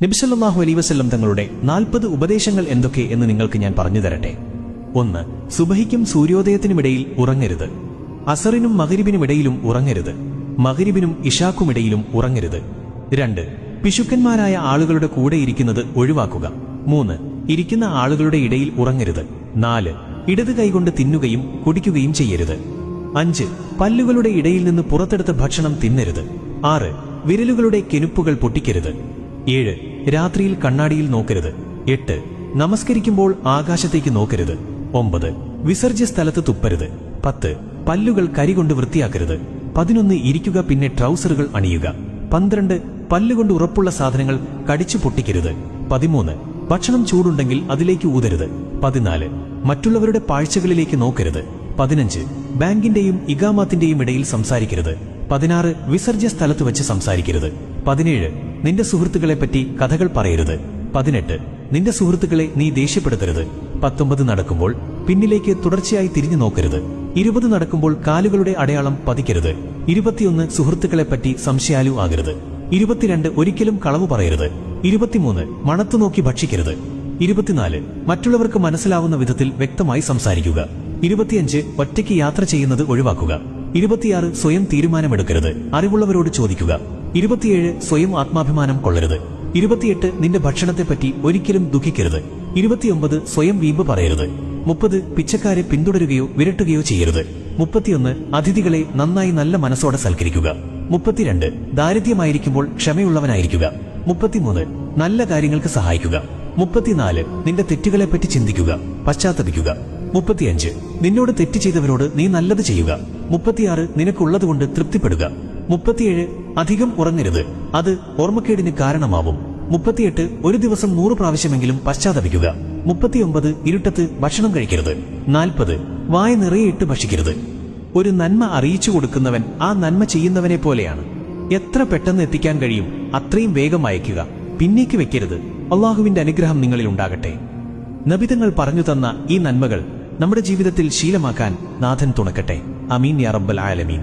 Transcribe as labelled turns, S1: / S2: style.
S1: നബി സല്ലല്ലാഹു അലൈഹി വസല്ലം തങ്ങളുടെ 40 ഉപദേശങ്ങൾ എന്തൊക്കെ എന്ന് നിങ്ങൾക്ക് ഞാൻ പറഞ്ഞു തരട്ടെ. 1. സുബഹിക്കും സൂര്യോദയത്തിനുമിടയിൽ ഉറങ്ങരുത്. അസറിനും മഗ്രിബിനുമിടയിലും ഉറങ്ങരുത്. മഗ്രിബിനും ഇശാക്കുമിടയിലും ഉറങ്ങരുത്. 2. പിശുക്കന്മാരായ ആളുകളുടെ കൂടെ ഇരിക്കുന്നത് ഒഴിവാക്കുക. 3. ഇരിക്കുന്ന ആളുകളുടെ ഇടയിൽ ഉറങ്ങരുത്. 4. ഇടത് കൈകൊണ്ട് തിന്നുകയും കുടിക്കുകയും ചെയ്യരുത്. 5. പല്ലുകളുടെ ഇടയിൽ നിന്ന് പുറത്തെടുത്ത ഭക്ഷണം തിന്നരുത്. 6. വിരലുകളുടെ കെനുപ്പുകൾ പൊട്ടിക്കരുത്. 7. രാത്രിയിൽ കണ്ണാടിയിൽ നോക്കരുത്. 8. നമസ്കരിക്കുമ്പോൾ ആകാശത്തേക്ക് നോക്കരുത്. 9. വിസർജ്യ സ്ഥലത്ത് തുപ്പരുത്. 10. പല്ലുകൾ കരികൊണ്ട് വൃത്തിയാക്കരുത്. 11. ഇരിക്കുക, പിന്നെ ട്രൗസറുകൾ അണിയുക. 12. പല്ലുകൊണ്ട് ഉറപ്പുള്ള സാധനങ്ങൾ കടിച്ചു പൊട്ടിക്കരുത്. 13. ഭക്ഷണം ചൂടുണ്ടെങ്കിൽ അതിലേക്ക് ഊതരുത്. 14. മറ്റുള്ളവരുടെ പാഴ്ചകളിലേക്ക് നോക്കരുത്. 15. ബാങ്കിന്റെയും ഇഖാമത്തിന്റെയും ഇടയിൽ സംസാരിക്കരുത്. 16. വിസർജ്യ സ്ഥലത്ത് വെച്ച് സംസാരിക്കരുത്. 17. നിന്റെ സുഹൃത്തുക്കളെപ്പറ്റി കഥകൾ പറയരുത്. 18. നിന്റെ സുഹൃത്തുക്കളെ നീ ദേഷ്യപ്പെടുത്തരുത്. 19. നടക്കുമ്പോൾ പിന്നിലേക്ക് തുടർച്ചയായി തിരിഞ്ഞു നോക്കരുത്. 20. നടക്കുമ്പോൾ കാലുകളുടെ അടയാളം പതിക്കരുത്. 21. സുഹൃത്തുക്കളെപ്പറ്റി സംശയാലു ആകരുത്. 22. ഒരിക്കലും കളവ് പറയരുത്. 23. മണത്തുനോക്കി ഭക്ഷിക്കരുത്. 24. മറ്റുള്ളവർക്ക് മനസ്സിലാവുന്ന വിധത്തിൽ വ്യക്തമായി സംസാരിക്കുക. 25. ഒറ്റയ്ക്ക് യാത്ര ചെയ്യുന്നത് ഒഴിവാക്കുക. 26. സ്വയം തീരുമാനമെടുക്കരുത്, അറിവുള്ളവരോട് ചോദിക്കുക. 27. സ്വയം ആത്മാഭിമാനം കൊള്ളരുത്. 28. നിന്റെ ഭക്ഷണത്തെപ്പറ്റി ഒരിക്കലും ദുഃഖിക്കരുത്. 29. സ്വയം വീമ്പ് പറയരുത്. 30. പിച്ചക്കാരെ പിന്തുടരുകയോ വിരട്ടുകയോ ചെയ്യരുത്. 31. അതിഥികളെ നന്നായി നല്ല മനസ്സോടെ സൽക്കരിക്കുക. 32. ദാരിദ്ര്യമായിരിക്കുമ്പോൾ ക്ഷമയുള്ളവനായിരിക്കുക. 33. നല്ല കാര്യങ്ങൾക്ക് സഹായിക്കുക. 34. നിന്റെ തെറ്റുകളെപ്പറ്റി ചിന്തിക്കുക, പശ്ചാത്തപിക്കുക. 35. നിന്നോട് തെറ്റ് ചെയ്തവരോട് നീ നല്ലത് ചെയ്യുക. 36. നിനക്കുള്ളതുകൊണ്ട് തൃപ്തിപ്പെടുക. 37. അധികം ഉറങ്ങരുത്, അത് ഓർമ്മക്കേടിന് കാരണമാവും. 38. ഒരു ദിവസം 100 പ്രാവശ്യമെങ്കിലും പശ്ചാത്തപിക്കുക. 39. ഇരുട്ടത്ത് ഭക്ഷണം കഴിക്കരുത്. 40. വായ നിറയെ ഇട്ട് ഭക്ഷിക്കരുത്. ഒരു നന്മ അറിയിച്ചു കൊടുക്കുന്നവൻ ആ നന്മ ചെയ്യുന്നവനെ പോലെയാണ്. എത്ര പെട്ടെന്ന് എത്തിക്കാൻ കഴിയും അത്രയും വേഗം അയക്കുക, പിന്നേക്ക് വെക്കരുത്. അള്ളാഹുവിന്റെ അനുഗ്രഹം നിങ്ങളിൽ ഉണ്ടാകട്ടെ. നബിതങ്ങൾ പറഞ്ഞു തന്ന ഈ നന്മകൾ നമ്മുടെ ജീവിതത്തിൽ ശീലമാക്കാൻ നാഥൻ തുണക്കട്ടെ. അമീൻ യാ റബ്ബൽ ആലമീൻ.